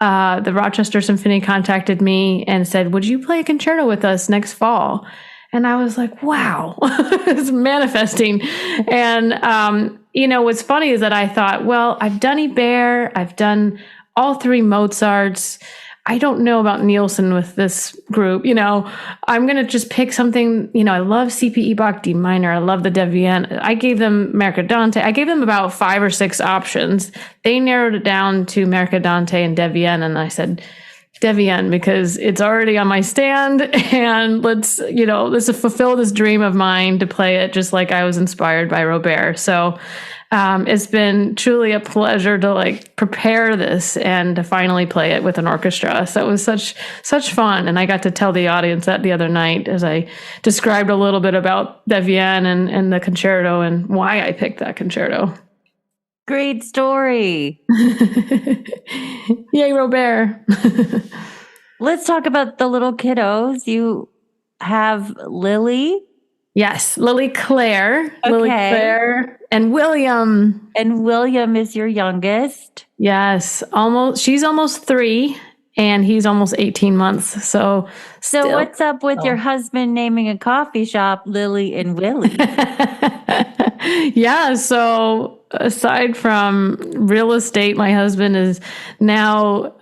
C: the Rochester Symphony contacted me and said, would you play a concerto with us next fall? And I was like, wow, it's manifesting. And, what's funny is that I thought, well, I've done Ibert, I've done all 3 Mozarts. I don't know about Nielsen with this group. I'm going to just pick something. I love C.P. Bach D minor. I love the Deviant. I gave them Mercadante. I gave them about 5 or 6 options. They narrowed it down to Mercadante and Deviant. And I said, Deviant, because it's already on my stand, and let's fulfill this dream of mine to play it just like I was inspired by Robert. So it's been truly a pleasure to prepare this and to finally play it with an orchestra. So it was such fun. And I got to tell the audience that the other night as I described a little bit about Deviant and the concerto and why I picked that concerto.
A: Great story.
C: Yay, Robert.
A: Let's talk about the little kiddos. You have Lily,
C: Yes, Lily Claire.
A: Okay.
C: Lily Claire and William.
A: And William is your youngest.
C: Yes, she's almost 3 and he's almost 18 months. So
A: what's up with your husband naming a coffee shop Lily and Willie?
C: Yeah, so aside from real estate, my husband is now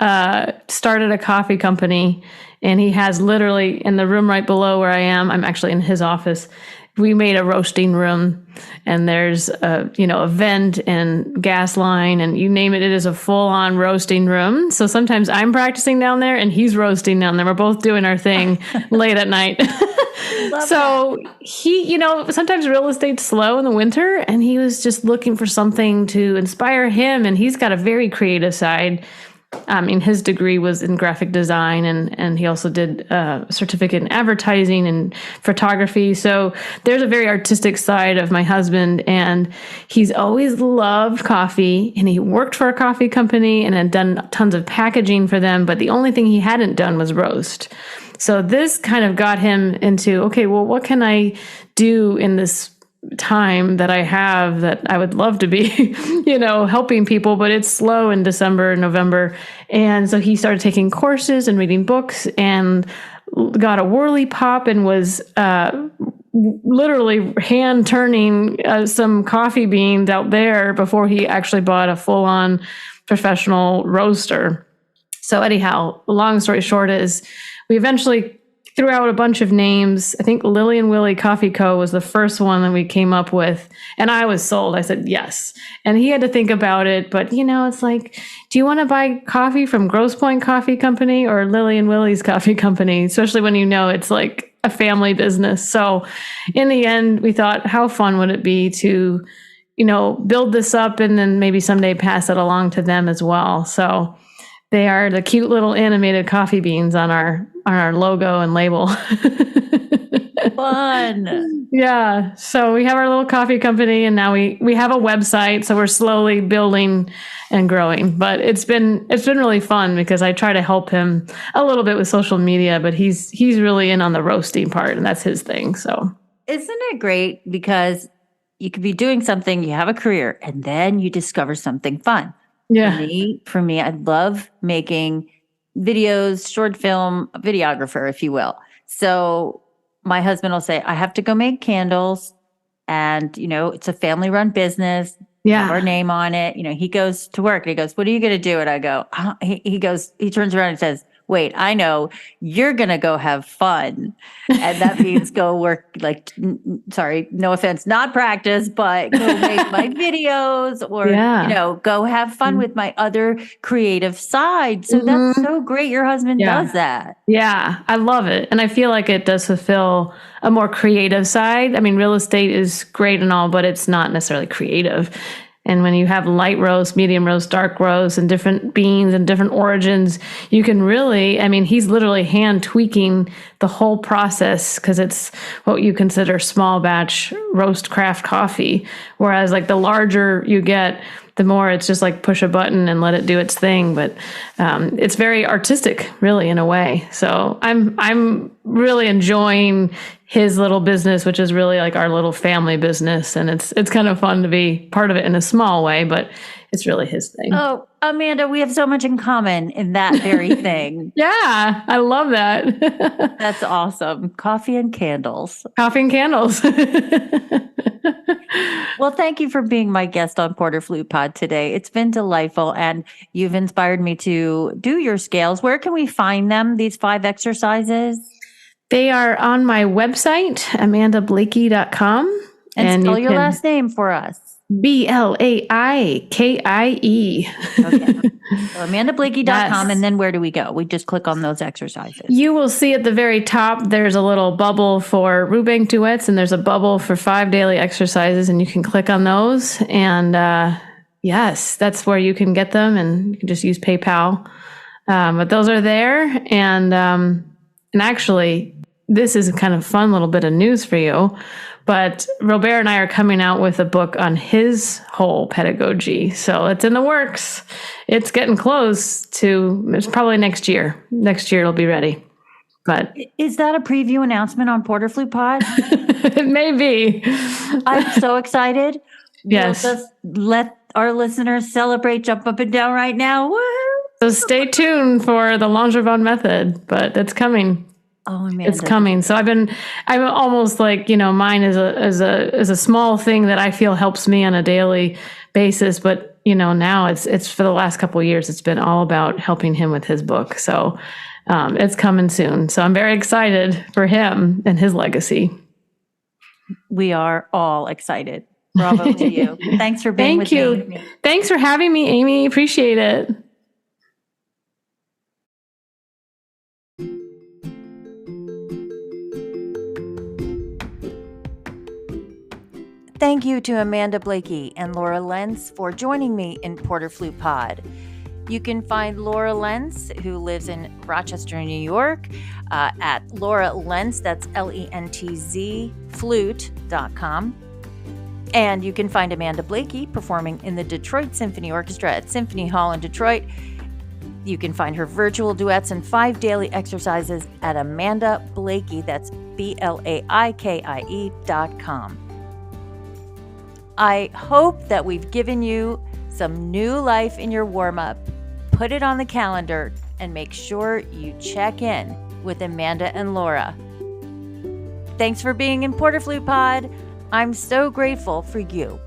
C: started a coffee company, and he has literally in the room right below where I am, I'm actually in his office, we made a roasting room, and there's a vent and gas line and you name it. It is a full-on roasting room. So sometimes I'm practicing down there and he's roasting down there. We're both doing our thing late at night. So he, sometimes real estate's slow in the winter, and he was just looking for something to inspire him. And he's got a very creative side. His degree was in graphic design, and he also did a certificate in advertising and photography. So there's a very artistic side of my husband, and he's always loved coffee, and he worked for a coffee company and had done tons of packaging for them. But the only thing he hadn't done was roast. So this kind of got him into, okay, well, what can I do in this time that I have that I would love to be, helping people, but it's slow in December and November. And so he started taking courses and reading books and got a whirly pop and was literally hand turning some coffee beans out there before he actually bought a full-on professional roaster. So anyhow, long story short is we eventually threw out a bunch of names. I think Lily and Willie Coffee Co. was the first one that we came up with. And I was sold. I said, yes. And he had to think about it. But, it's like, do you want to buy coffee from Grosse Point Coffee Company or Lily and Willie's Coffee Company? Especially when it's like a family business. So in the end, we thought, how fun would it be to, build this up and then maybe someday pass it along to them as well. So they are the cute little animated coffee beans on our logo and label.
A: Fun.
C: Yeah. So we have our little coffee company, and now we have a website. So we're slowly building and growing. But it's been really fun because I try to help him a little bit with social media, but he's really in on the roasting part, and that's his thing. So
A: isn't it great because you could be doing something, you have a career, and then you discover something fun.
C: Yeah.
A: For me, I love making videos, short film, videographer, if you will. So my husband will say, I have to go make candles. And, it's a family run business.
C: Yeah.
A: Our name on it. He goes to work and he goes, what are you going to do? And I go, he turns around and says, wait, I know, you're going to go have fun. And that means go work, sorry, no offense, not practice, but go make my videos or, go have fun with my other creative side. So that's so great. Your husband does that.
C: Yeah, I love it. And I feel like it does fulfill a more creative side. I mean, real estate is great and all, but it's not necessarily creative. And when you have light roast, medium roast, dark roast, and different beans and different origins, you can really, he's literally hand tweaking the whole process because it's what you consider small batch roast craft coffee. Whereas the larger you get, the more it's just like push a button and let it do its thing. But it's very artistic, really, in a way. So I'm really enjoying his little business, which is really like our little family business. And it's kind of fun to be part of it in a small way, but it's really his thing.
A: Oh, Amanda, we have so much in common in that very thing.
C: Yeah, I love that.
A: That's awesome. Coffee and candles.
C: Coffee and candles.
A: Well, thank you for being my guest on Porter Flute Pod today. It's been delightful, and you've inspired me to do your scales. Where can we find them, these 5 exercises?
C: They are on my website, amandablaikie.com.
A: And spell your last name for us.
C: Blaikie.
A: Okay. So amandablaikie.com. And then where do we go? We just click on those exercises.
C: You will see at the very top, there's a little bubble for Rubank duets, and there's a bubble for 5 daily exercises, and you can click on those. And yes, that's where you can get them, and you can just use PayPal. But those are there. And actually, this is a kind of fun little bit of news for you. But Robert and I are coming out with a book on his whole pedagogy. So it's in the works. It's getting close to, it's probably next year. Next year it'll be ready. But
A: Is that a preview announcement on Porter Flute Pod?
C: it may be.
A: I'm so excited.
C: Yes.
A: We'll just let our listeners celebrate, jump up and down right now. Woo!
C: So stay tuned for the Langevin method, but it's coming.
A: Oh, Amanda.
C: It's coming. So I'm almost like, mine is a small thing that I feel helps me on a daily basis. But, now it's for the last couple of years, it's been all about helping him with his book. So it's coming soon. So I'm very excited for him and his legacy.
A: We are all excited. Bravo to you. Thanks for being with me.
C: Thanks for having me, Amy. Appreciate it.
A: Thank you to Amanda Blaikie and Laura Lentz for joining me in Porter Flute Pod. You can find Laura Lentz, who lives in Rochester, New York, at Laura Lentz, that's LENTZ, flute.com. And you can find Amanda Blaikie performing in the Detroit Symphony Orchestra at Symphony Hall in Detroit. You can find her virtual duets and 5 daily exercises at Amanda Blaikie, that's BLAIKIE.com. I hope that we've given you some new life in your warm-up. Put it on the calendar and make sure you check in with Amanda and Laura. Thanks for being in Porter Flute Pod. I'm so grateful for you.